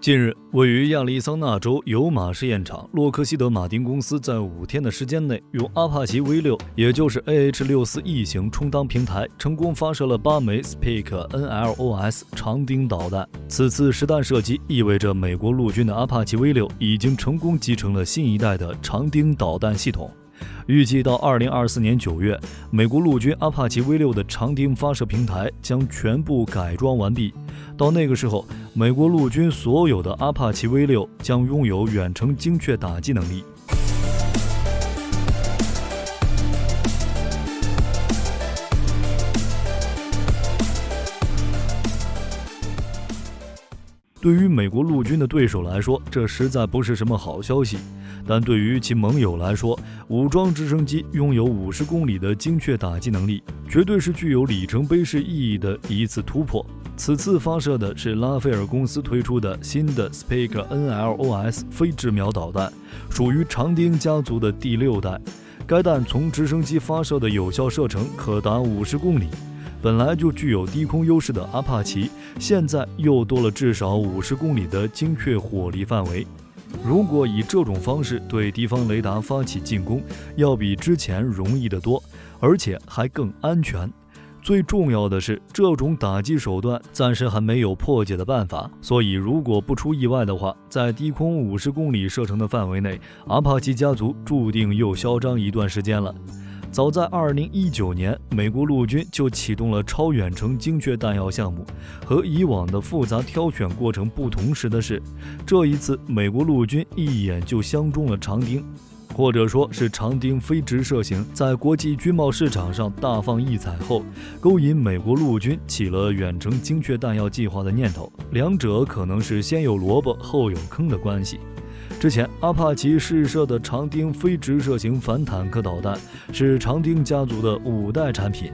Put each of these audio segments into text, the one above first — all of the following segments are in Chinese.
近日，位于亚利桑那州尤马试验场洛克希德马丁公司在5天的时间内，用阿帕奇 V6， 也就是 AH-64E 型充当平台，成功发射了8枚 Spike NLOS 长钉导弹。此次实弹射击意味着美国陆军的阿帕奇 V6 已经成功集成了新一代的长钉导弹系统。预计到2024年9月，美国陆军阿帕奇 V6 的长钉发射平台将全部改装完毕。到那个时候，美国陆军所有的阿帕奇 V6 将拥有远程精确打击能力。对于美国陆军的对手来说，这实在不是什么好消息。但对于其盟友来说，武装直升机拥有50公里的精确打击能力，绝对是具有里程碑式意义的一次突破。此次发射的是拉斐尔公司推出的新的 Spike NLOS 非直瞄导弹，属于长钉家族的第6代。该弹从直升机发射的有效射程可达50公里。本来就具有低空优势的阿帕奇，现在又多了至少50公里的精确火力范围。如果以这种方式对敌方雷达发起进攻，要比之前容易得多，而且还更安全。最重要的是，这种打击手段暂时还没有破解的办法，所以如果不出意外的话，在低空50公里射程的范围内，阿帕奇家族注定又嚣张一段时间了。早在2019年，美国陆军就启动了超远程精确弹药项目。和以往的复杂挑选过程不同时的是，这一次美国陆军一眼就相中了长钉，或者说是长钉非直射型，在国际军贸市场上大放异彩后，勾引美国陆军起了远程精确弹药计划的念头。两者可能是先有萝卜后有坑的关系。之前阿帕奇试射的长钉非直射型反坦克导弹是长钉家族的5代产品，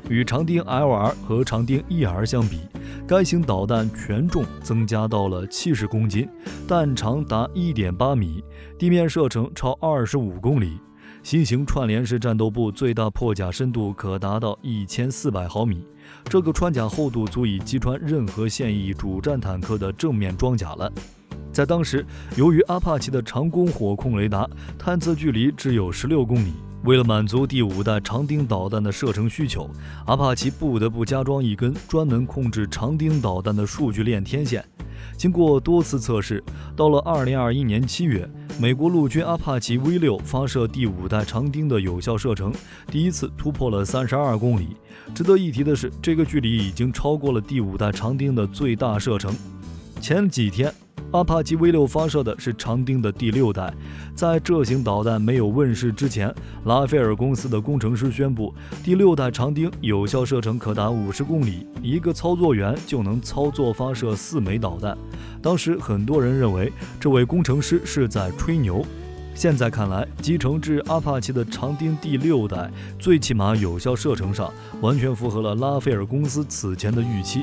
与长钉 LR 和长钉 ER 相比，该型导弹全重增加到了70公斤，弹长达 1.8 米，地面射程超25公里。新型串联式战斗部最大破甲深度可达到1400毫米，这个穿甲厚度足以击穿任何现役主战坦克的正面装甲了。在当时，由于阿帕奇的长弓火控雷达探测距离只有16公里，为了满足第5代长钉导弹的射程需求，阿帕奇不得不加装一根专门控制长钉导弹的数据链天线。经过多次测试，到了2021年7月，美国陆军阿帕奇 V6 发射第5代长钉的有效射程第一次突破了32公里。值得一提的是，这个距离已经超过了第5代长钉的最大射程。前几天，阿帕奇 V6 发射的是长钉的第6代，在这型导弹没有问世之前，拉斐尔公司的工程师宣布，第6代长钉有效射程可达50公里，一个操作员就能操作发射4枚导弹。当时很多人认为这位工程师是在吹牛，现在看来，集成至阿帕奇的长钉第6代，最起码有效射程上完全符合了拉斐尔公司此前的预期。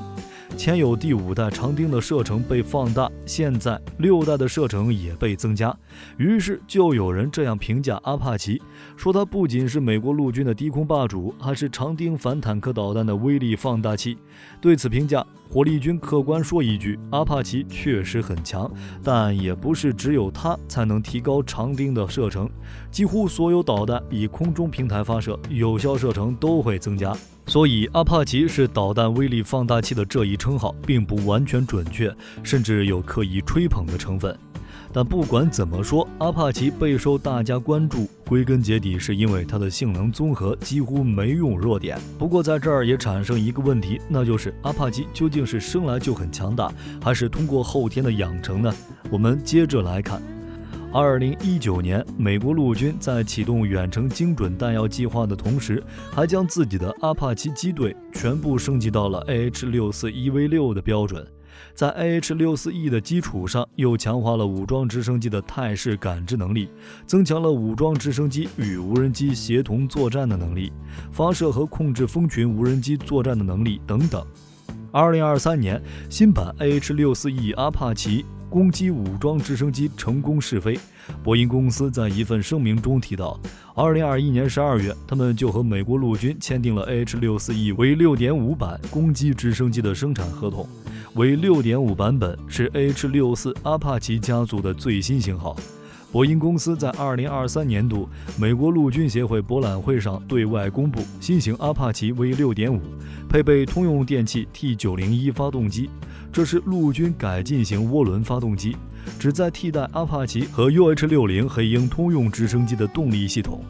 前有第5代长钉的射程被放大，现在6代的射程也被增加，于是就有人这样评价阿帕奇，说它不仅是美国陆军的低空霸主，还是长钉反坦克导弹的威力放大器。对此评价，火力军客观说一句，阿帕奇确实很强，但也不是只有它才能提高长钉的射程，几乎所有导弹以空中平台发射，有效射程都会增加。所以阿帕奇是导弹威力放大器的这一称号并不完全准确，甚至有刻意吹捧的成分。但不管怎么说，阿帕奇备受大家关注，归根结底是因为它的性能综合几乎没用弱点。不过在这儿也产生一个问题，那就是阿帕奇究竟是生来就很强大，还是通过后天的养成呢？我们接着来看。2019年，美国陆军在启动远程精准弹药计划的同时，还将自己的阿帕奇机队全部升级到了 AH-64E-V6 的标准。在 AH-64E 的基础上，又强化了武装直升机的态势感知能力，增强了武装直升机与无人机协同作战的能力，发射和控制蜂群无人机作战的能力等等。2023年，新版 AH-64E 阿帕奇攻击武装直升机成功试飞。波音公司在一份声明中提到，2021年12月，他们就和美国陆军签订了 AH-64E为 6.5 版攻击直升机的生产合同。为 6.5 版本，是 AH-64 阿帕奇家族的最新型号。波音公司在2023年度美国陆军协会博览会上对外公布新型阿帕奇 V6.5， 配备通用电气 T901 发动机，这是陆军改进型涡轮发动机，旨在替代阿帕奇和 UH-60 黑鹰通用直升机的动力系统。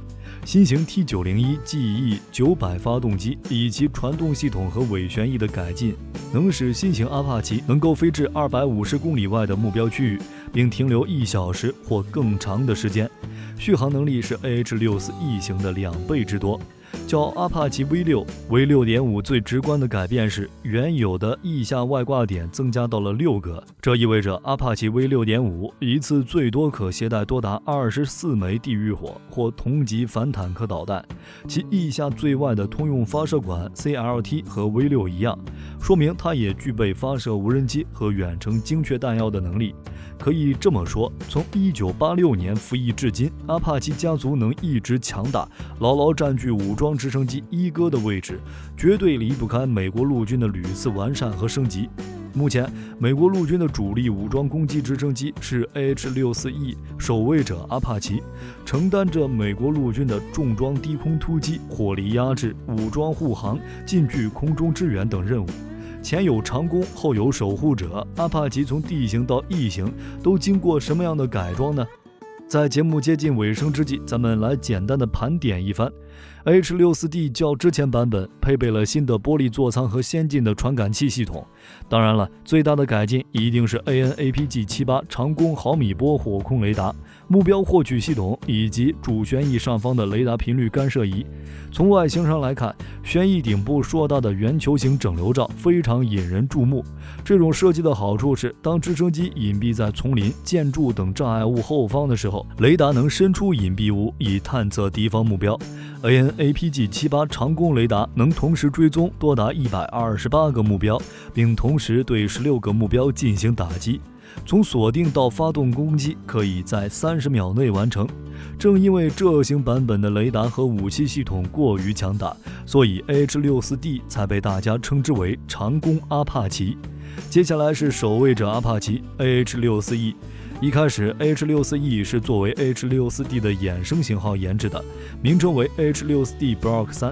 新型 T901 GE900 发动机以其传动系统和尾旋翼的改进，能使新型阿帕奇能够飞至250公里外的目标区域，并停留1小时或更长的时间，续航能力是 AH-64E 型的2倍之多。较阿帕奇 V6 V6.5 最直观的改变是，原有的翼下外挂点增加到了6个，这意味着阿帕奇 V6.5 一次最多可携带多达24枚地狱火或同级反坦克导弹，其翼下最外的通用发射管 CLT 和 V6 一样，说明它也具备发射无人机和远程精确弹药的能力。可以这么说，从1986年服役至今，阿帕奇家族能一直强大，牢牢占据武装直升机一哥的位置，绝对离不开美国陆军的屡次完善和升级。目前，美国陆军的主力武装攻击直升机是 AH-64E 守卫者阿帕奇，承担着美国陆军的重装低空突击、火力压制、武装护航、近距空中支援等任务。前有长弓，后有守护者，阿帕奇从 D 型到 E 型都经过什么样的改装呢？在节目接近尾声之际，咱们来简单的盘点一番。H-64D 较之前版本配备了新的玻璃座舱和先进的传感器系统，当然了，最大的改进一定是 AN/APG-78 长弓毫米波火控雷达、目标获取系统以及主旋翼上方的雷达频率干涉仪。从外形上来看，旋翼顶部硕大的圆球形整流罩非常引人注目。这种设计的好处是，当直升机隐蔽在丛林、建筑等障碍物后方的时候，雷达能伸出隐蔽物以探测敌方目标。AN/APG-78 长弓雷达能同时追踪多达128个目标，并同时对16个目标进行打击。从锁定到发动攻击可以在30秒内完成。正因为这型版本的雷达和武器系统过于强大，所以 H-64D 才被大家称之为长弓阿帕奇。接下来是守卫者阿帕奇 AH-64E。一开始 H-64E 是作为 H-64D 的衍生型号研制的，名称为 H-64D Block 3。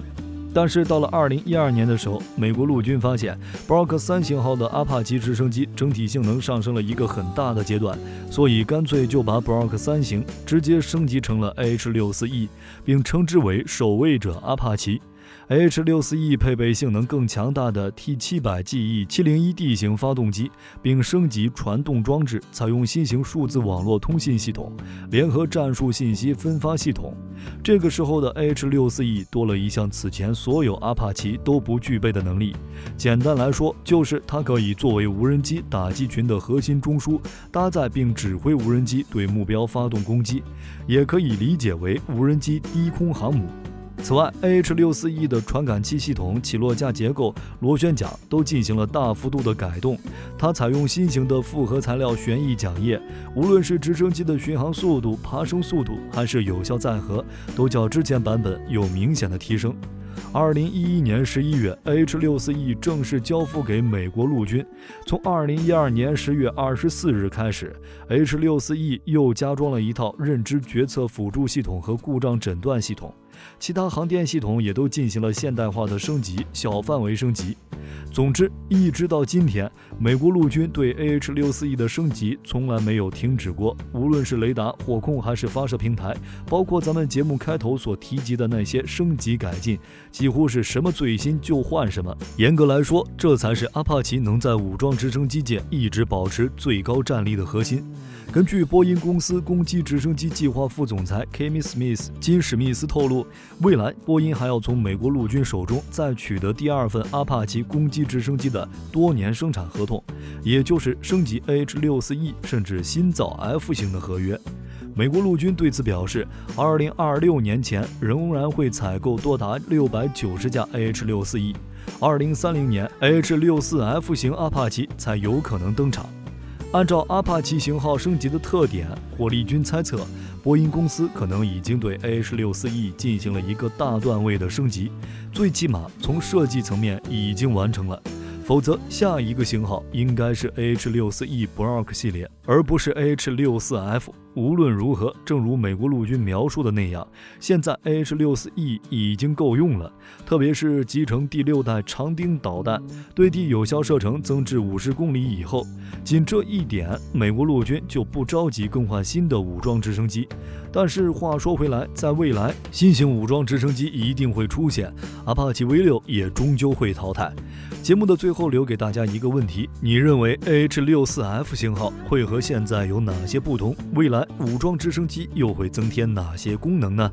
但是到了2012年的时候，美国陆军发现 Block 3型号的阿帕奇直升机整体性能上升了一个很大的阶段，所以干脆就把 Block 3型直接升级成了 H-64E， 并称之为守卫者阿帕奇。H-64E 配备性能更强大的 T700 GE701D 型发动机，并升级传动装置，采用新型数字网络通信系统、联合战术信息分发系统。这个时候的 H-64E 多了一项此前所有阿帕奇都不具备的能力。简单来说，就是它可以作为无人机打击群的核心中枢，搭载并指挥无人机对目标发动攻击，也可以理解为无人机低空航母。此外 H-64E 的传感器系统、起落架结构、螺旋桨都进行了大幅度的改动。它采用新型的复合材料旋翼桨叶，无论是直升机的巡航速度、爬升速度还是有效载荷，都较之前版本有明显的提升。2011年11月 H-64E 正式交付给美国陆军。从2012年10月24日开始， H-64E 又加装了一套认知决策辅助系统和故障诊断系统，其他航电系统也都进行了现代化的升级，小范围升级。总之，一直到今天，美国陆军对 AH-64E 的升级从来没有停止过，无论是雷达、火控还是发射平台，包括咱们节目开头所提及的那些升级改进，几乎是什么最新就换什么。严格来说，这才是阿帕奇能在武装直升机界一直保持最高战力的核心。根据波音公司攻击直升机计划副总裁 Kimmy Smith 金史密斯透露，未来波音还要从美国陆军手中再取得第2份阿帕奇攻击直升机的多年生产合同，也就是升级 H-64E 甚至新造 F 型的合约。美国陆军对此表示，2026年前仍然会采购多达690架 H-64E， 2030年 H-64F 型阿帕奇才有可能登场。按照阿帕奇型号升级的特点，火力军猜测，波音公司可能已经对 H-64E 进行了一个大段位的升级，最起码从设计层面已经完成了。否则下一个型号应该是 AH-64E Block 系列，而不是 AH-64F。无论如何，正如美国陆军描述的那样，现在 AH-64E 已经够用了，特别是集成第6代长钉导弹，对地有效射程增至50公里以后，仅这一点，美国陆军就不着急更换新的武装直升机。但是话说回来，在未来，新型武装直升机一定会出现，阿帕奇 V6 也终究会淘汰。节目的最后留给大家一个问题，你认为 AH-64F 型号会和现在有哪些不同？未来武装直升机又会增添哪些功能呢？